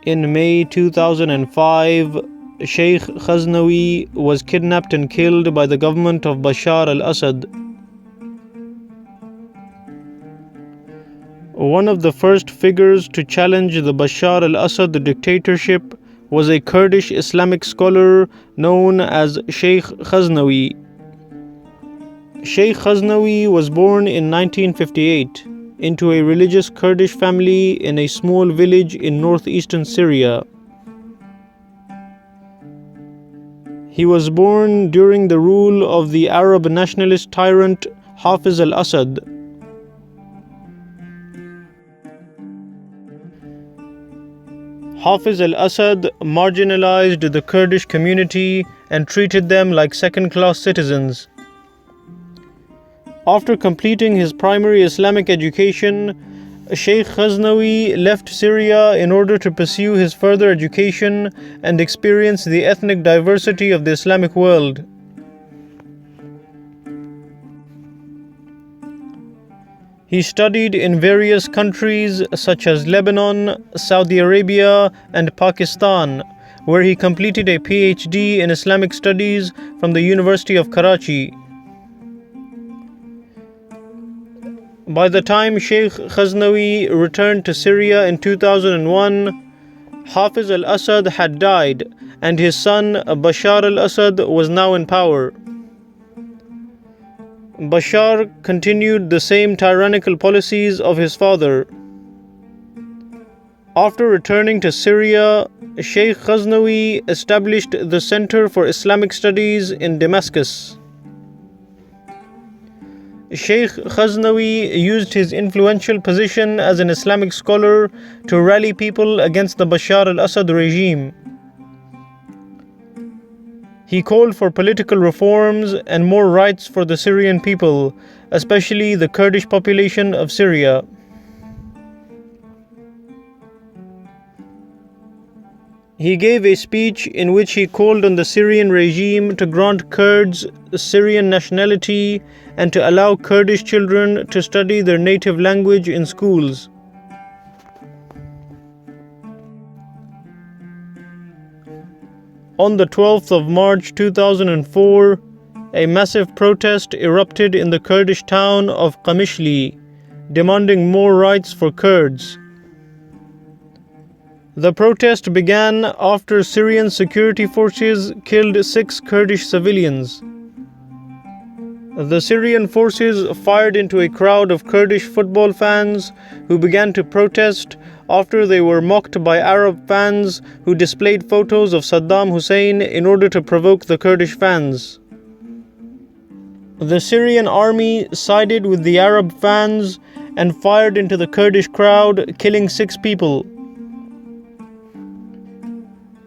In May 2005, Sheikh Khaznawi was kidnapped and killed by the government of Bashar Al Assad. One of the first figures to challenge the Bashar Al Assad dictatorship was a Kurdish Islamic scholar known as Sheikh Khaznawi. Sheikh Khaznawi was born in 1958 into a religious Kurdish family in a small village in northeastern Syria. He was born during the rule of the Arab nationalist tyrant Hafiz Al Assad. Hafiz Al Assad marginalized the Kurdish community and treated them like second-class citizens. After completing his primary Islamic education, Sheikh Khaznawi left Syria in order to pursue his further education and experience the ethnic diversity of the Islamic world. He studied in various countries such as Lebanon, Saudi Arabia, and Pakistan, where he completed a PhD in Islamic studies from the University of Karachi. By the time Sheikh Khaznawi returned to Syria in 2001, Hafiz Al Assad had died, and his son Bashar Al Assad was now in power. Bashar continued the same tyrannical policies of his father. After returning to Syria, Sheikh Khaznawi established the Center for Islamic Studies in Damascus. Sheikh Khaznawi used his influential position as an Islamic scholar to rally people against the Bashar al-Assad regime. He called for political reforms and more rights for the Syrian people, especially the Kurdish population of Syria. He gave a speech in which he called on the Syrian regime to grant Kurds Syrian nationality and to allow Kurdish children to study their native language in schools. On the 12th of March 2004, a massive protest erupted in the Kurdish town of Qamishli, demanding more rights for Kurds. The protest began after Syrian security forces killed 6 Kurdish civilians. The Syrian forces fired into a crowd of Kurdish football fans who began to protest after they were mocked by Arab fans who displayed photos of Saddam Hussein in order to provoke the Kurdish fans. The Syrian army sided with the Arab fans and fired into the Kurdish crowd, killing 6 people.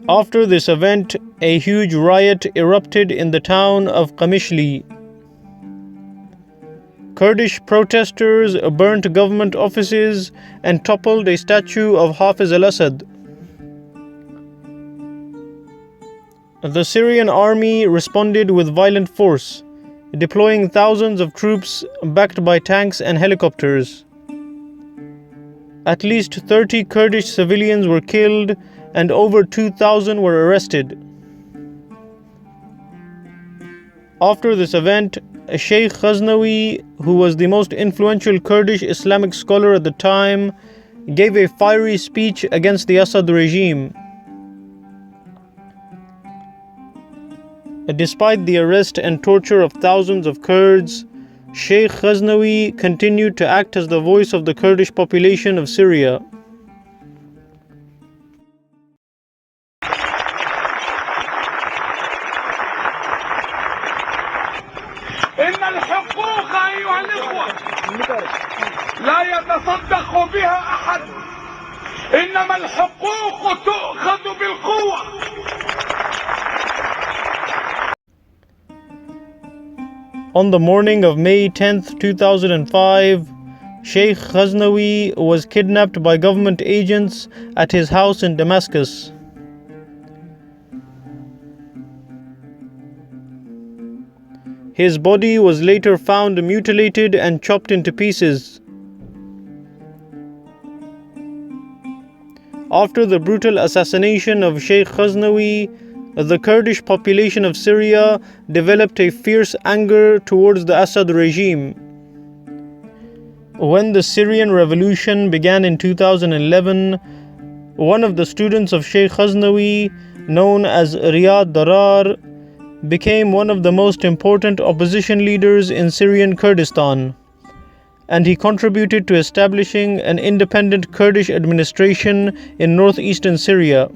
After this event, a huge riot erupted in the town of Qamishli. Kurdish protesters burnt government offices and toppled a statue of Hafiz Al Assad. The Syrian army responded with violent force, deploying thousands of troops backed by tanks and helicopters. At least 30 Kurdish civilians were killed and over 2,000 were arrested. After this event, Sheikh Khaznawi, who was the most influential Kurdish Islamic scholar at the time, gave a fiery speech against the Assad regime. Despite the arrest and torture of thousands of Kurds, Sheikh Khaznawi continued to act as the voice of the Kurdish population of Syria. إن الحقوق أيها الإخوة لا يتصدق بها أحد، إنما الحقوق تؤخذ بالقوة. On the morning of May 10th, 2005, Sheikh Khaznawi was kidnapped by government agents at his house in Damascus. His body was later found mutilated and chopped into pieces. After the brutal assassination of Sheikh Khaznawi, the Kurdish population of Syria developed a fierce anger towards the Assad regime. When the Syrian revolution began in 2011, one of the students of Sheikh Khaznawi, known as Riyad Darar, became one of the most important opposition leaders in Syrian Kurdistan, and he contributed to establishing an independent Kurdish administration in northeastern Syria.